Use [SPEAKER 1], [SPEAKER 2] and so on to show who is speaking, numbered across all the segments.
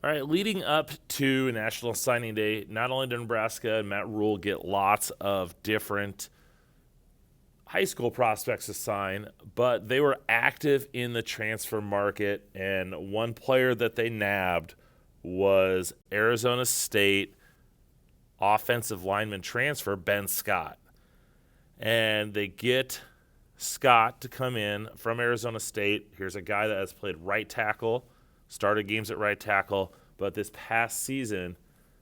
[SPEAKER 1] All right, leading up to National Signing Day, not only did Nebraska and Matt Rhule get lots of different high school prospects to sign, but they were active in the transfer market, and one player that they nabbed was Arizona State offensive lineman transfer Ben Scott. And they get Scott to come in from Arizona State. Here's a guy that has played right tackle, started games at right tackle, but this past season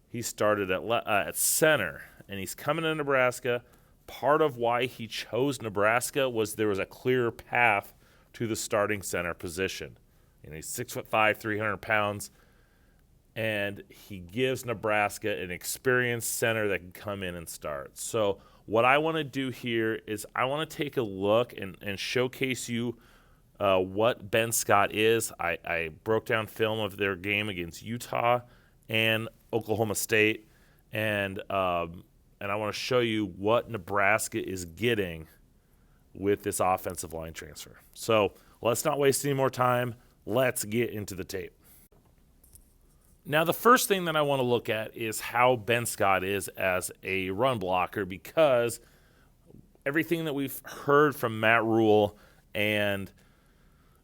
[SPEAKER 1] he started at center, and he's coming to Nebraska. Part of why he chose Nebraska was there was a clear path to the starting center position. He's 6'5", 300 pounds, and he gives Nebraska an experienced center that can come in and start. So what I want to do here is I want to take a look and showcase you what Ben Scott is. I broke down film of their game against Utah and Oklahoma State, and I want to show you what Nebraska is getting with this offensive line transfer. So let's not waste any more time. Let's get into the tape. Now, the first thing that I want to look at is how Ben Scott is as a run blocker, because everything that we've heard from Matt Rhule and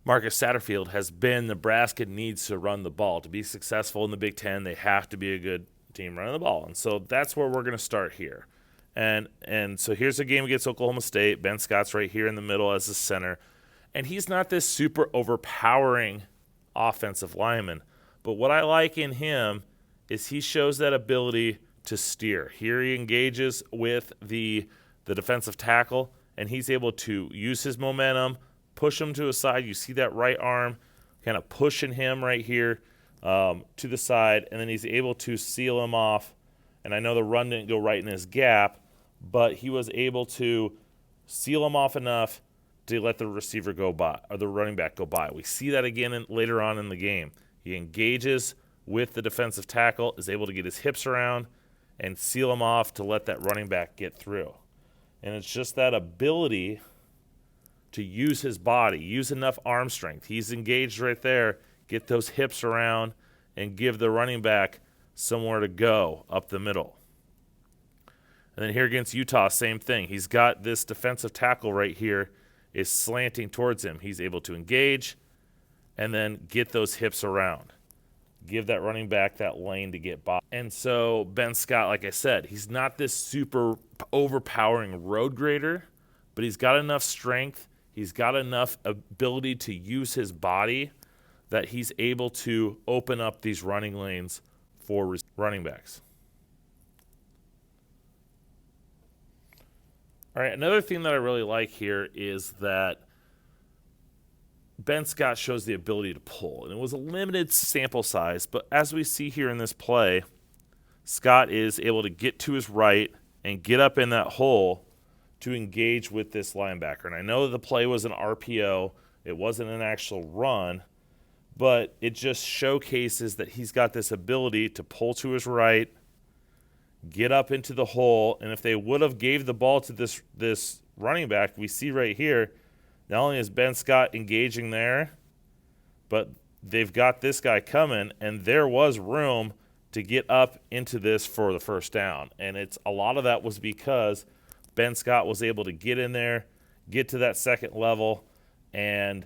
[SPEAKER 1] Marcus Satterfield has been Nebraska needs to run the ball. To be successful in the Big Ten, they have to be a good team running the ball. And so that's where we're going to start here. And so here's a game against Oklahoma State. Ben Scott's right here in the middle as the center. And he's not this super overpowering offensive lineman. But what I like in him is he shows that ability to steer. Here he engages with the defensive tackle, and he's able to use his momentum, push him to a side. You see that right arm kind of pushing him right here to the side, and then he's able to seal him off. And I know the run didn't go right in his gap, but he was able to seal him off enough to let the receiver go by, or the running back go by. We see that again later on in the game. He engages with the defensive tackle, is able to get his hips around and seal him off to let that running back get through. And it's just that ability to use his body, use enough arm strength. He's engaged right there, get those hips around, and give the running back somewhere to go up the middle. And then here against Utah, same thing. He's got this defensive tackle right here is slanting towards him. He's able to engage and then get those hips around. Give that running back that lane to get by. And so Ben Scott, like I said, he's not this super overpowering road grader, but he's got enough strength. He's got enough ability to use his body that he's able to open up these running lanes for running backs. All right, another thing that I really like here is that Ben Scott shows the ability to pull. And it was a limited sample size, but as we see here in this play, Scott is able to get to his right and get up in that hole to engage with this linebacker. And I know the play was an RPO. It wasn't an actual run, but it just showcases that he's got this ability to pull to his right, get up into the hole, and if they would have gave the ball to this running back, we see right here, not only is Ben Scott engaging there, but they've got this guy coming, and there was room to get up into this for the first down. And a lot of that was because Ben Scott was able to get in there, get to that second level, and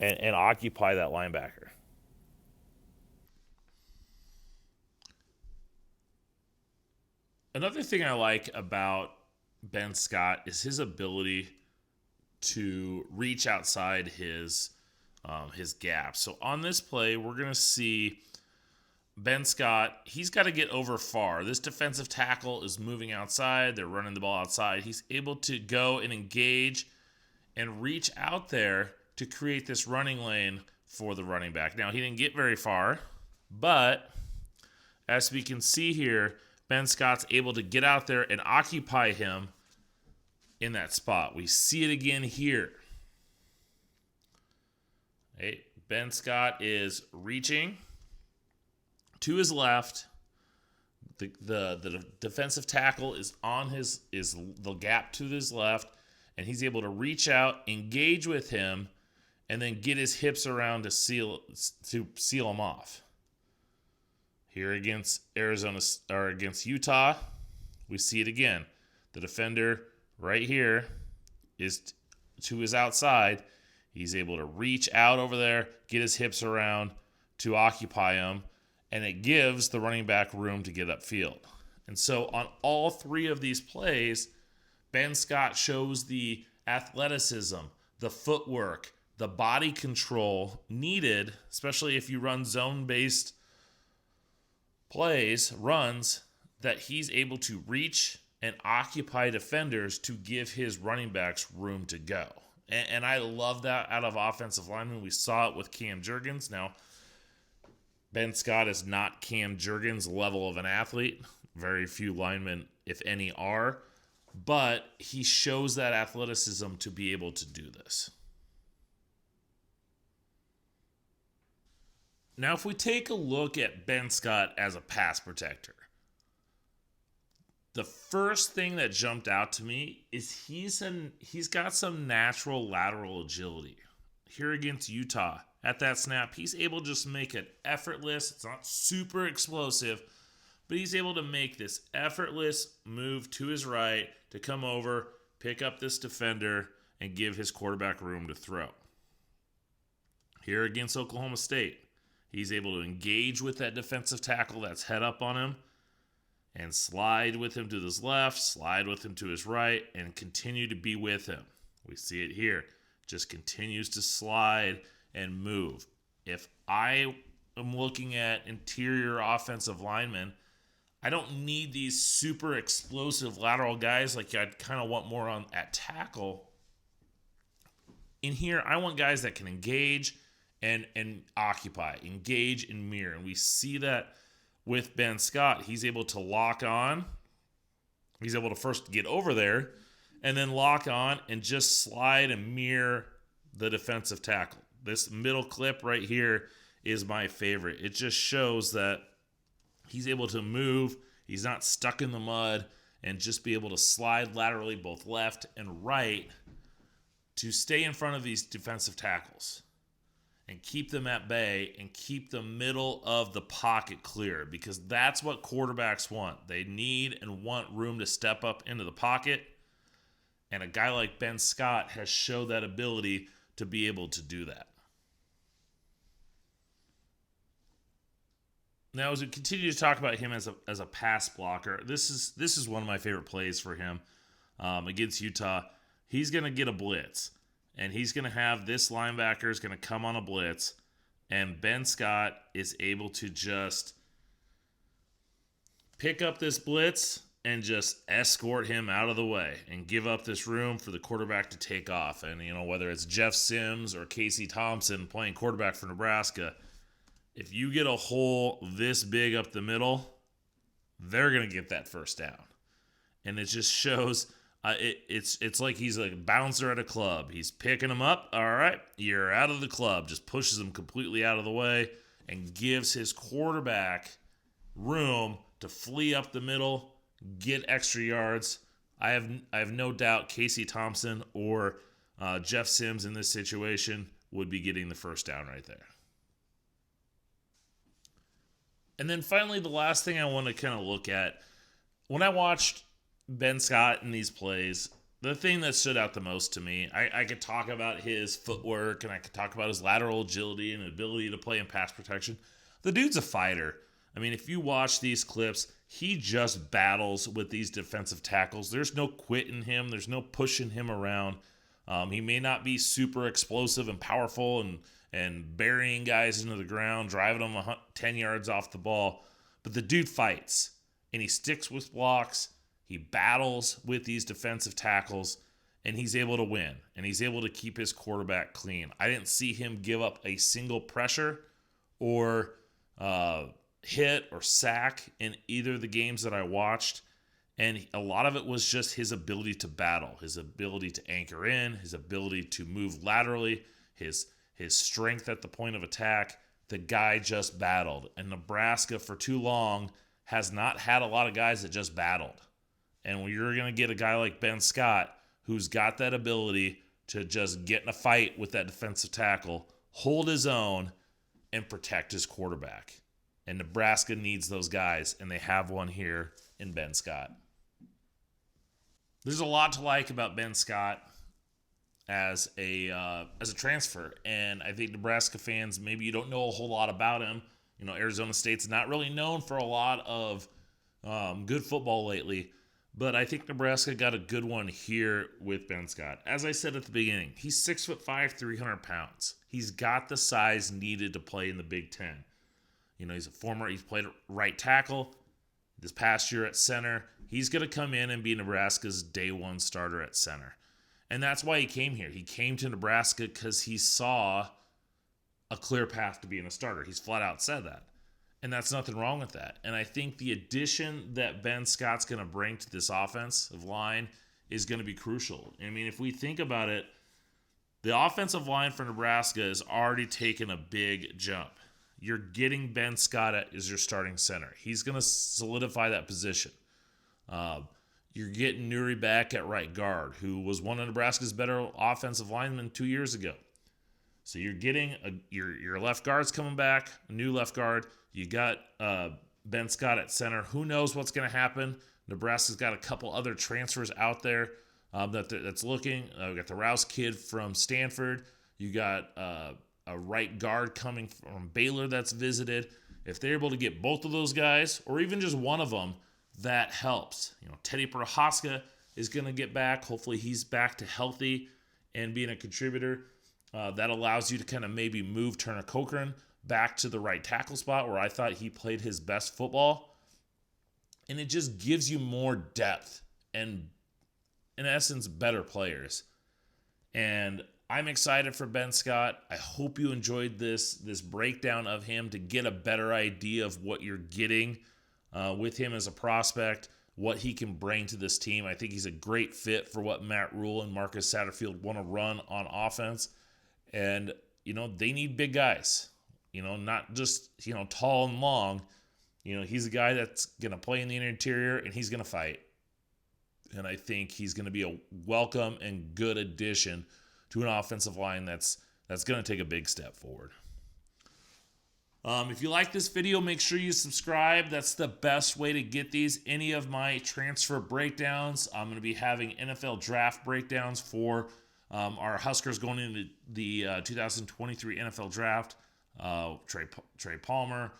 [SPEAKER 1] occupy that linebacker. Another thing I like about Ben Scott is his ability to reach outside his gap. So on this play, we're going to see Ben Scott. He's got to get over far. This defensive tackle is moving outside. They're running the ball outside. He's able to go and engage and reach out there to create this running lane for the running back. Now, he didn't get very far, but as we can see here, Ben Scott's able to get out there and occupy him in that spot. We see it again here. Okay, Ben Scott is reaching to his left. The defensive tackle is on the gap to his left, and he's able to reach out, engage with him, and then get his hips around to seal him off. Here against Arizona or against Utah, we see it again. The defender right here is to his outside. He's able to reach out over there, get his hips around to occupy him, and it gives the running back room to get upfield. And so on all three of these plays, Ben Scott shows the athleticism, the footwork, the body control needed, especially if you run zone-based runs, that he's able to reach and occupy defenders to give his running backs room to go. And I love that out of offensive linemen. We saw it with Cam Jurgens. Now, Ben Scott is not Cam Jurgens' level of an athlete. Very few linemen, if any, are. But he shows that athleticism to be able to do this. Now, if we take a look at Ben Scott as a pass protector, the first thing that jumped out to me is he's got some natural lateral agility. Here against Utah, at that snap, he's able to just make it effortless. It's not super explosive, but he's able to make this effortless move to his right to come over, pick up this defender, and give his quarterback room to throw. Here against Oklahoma State, he's able to engage with that defensive tackle that's head up on him and slide with him to his left, slide with him to his right, and continue to be with him. We see it here. Just continues to slide and move. If I am looking at interior offensive linemen, I don't need these super explosive lateral guys like I'd kind of want more on at tackle. In here, I want guys that can engage and occupy, engage and mirror. And we see that with Ben Scott. He's able to lock on. He's able to first get over there and then lock on and just slide and mirror the defensive tackle. This middle clip right here is my favorite. It just shows that he's able to move. He's not stuck in the mud and just be able to slide laterally both left and right to stay in front of these defensive tackles and keep them at bay and keep the middle of the pocket clear, because that's what quarterbacks want. They need and want room to step up into the pocket, and a guy like Ben Scott has showed that ability to be able to do that. Now, as we continue to talk about him as a pass blocker, this is one of my favorite plays for him against Utah. He's going to get a blitz, and he's going to have this linebacker is going to come on a blitz, and Ben Scott is able to just pick up this blitz and just escort him out of the way and give up this room for the quarterback to take off. And, whether it's Jeff Sims or Casey Thompson playing quarterback for Nebraska, if you get a hole this big up the middle, they're going to get that first down. And it just shows it's like he's like a bouncer at a club. He's picking him up. All right, you're out of the club. Just pushes him completely out of the way and gives his quarterback room to flee up the middle, get extra yards. I have no doubt Casey Thompson or Jeff Sims in this situation would be getting the first down right there. And then finally, the last thing I want to kind of look at, when I watched Ben Scott in these plays, the thing that stood out the most to me, I could talk about his footwork and I could talk about his lateral agility and ability to play in pass protection. The dude's a fighter. I mean, if you watch these clips, he just battles with these defensive tackles. There's no quitting him. There's no pushing him around. He may not be super explosive and powerful and burying guys into the ground, driving them 10 yards off the ball. But the dude fights, and he sticks with blocks. He battles with these defensive tackles, and he's able to win, and he's able to keep his quarterback clean. I didn't see him give up a single pressure or hit or sack in either of the games that I watched. And a lot of it was just his ability to battle, his ability to anchor in, his ability to move laterally, his strength at the point of attack. The guy just battled. And Nebraska, for too long, has not had a lot of guys that just battled. And when you're going to get a guy like Ben Scott, who's got that ability to just get in a fight with that defensive tackle, hold his own, and protect his quarterback. And Nebraska needs those guys, and they have one here in Ben Scott. There's a lot to like about Ben Scott as a transfer, and I think Nebraska fans, maybe you don't know a whole lot about him. You know, Arizona State's not really known for a lot of good football lately, but I think Nebraska got a good one here with Ben Scott. As I said at the beginning, he's 6'5", 300 pounds. He's got the size needed to play in the Big Ten. You know, he's played right tackle this past year at center. He's going to come in and be Nebraska's day one starter at center. And that's why he came here. He came to Nebraska because he saw a clear path to being a starter. He's flat out said that. And that's nothing wrong with that. And I think the addition that Ben Scott's going to bring to this offensive line is going to be crucial. I mean, if we think about it, the offensive line for Nebraska has already taken a big jump. You're getting Ben Scott as your starting center. He's going to solidify that position. You're getting Nuri back at right guard, who was one of Nebraska's better offensive linemen 2 years ago. So you're getting your left guard's coming back, a new left guard. You got Ben Scott at center. Who knows what's going to happen? Nebraska's got a couple other transfers out there that's looking. We got the Rouse kid from Stanford. You got a right guard coming from Baylor that's visited. If they're able to get both of those guys, or even just one of them, that helps. You know, Teddy Prohaska is going to get back. Hopefully he's back to healthy and being a contributor. That allows you to kind of maybe move Turner Cochran back to the right tackle spot where I thought he played his best football. And it just gives you more depth and, in essence, better players. And I'm excited for Ben Scott. I hope you enjoyed this breakdown of him to get a better idea of what you're getting with him as a prospect, what he can bring to this team. I think he's a great fit for what Matt Rhule and Marcus Satterfield want to run on offense. And, you know, they need big guys, you know, not just, you know, tall and long. You know, he's a guy that's going to play in the interior and he's going to fight. And I think he's going to be a welcome and good addition to an offensive line that's going to take a big step forward. If you like this video, make sure you subscribe. That's the best way to get any of my transfer breakdowns. I'm going to be having NFL draft breakdowns for our Huskers going into the 2023 NFL draft. Trey Palmer,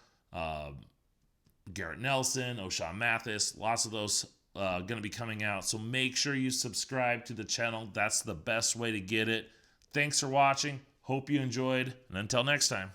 [SPEAKER 1] Garrett Nelson, O'Shawn Mathis, lots of those going to be coming out. So make sure you subscribe to the channel. That's the best way to get it. Thanks for watching. Hope you enjoyed. And until next time.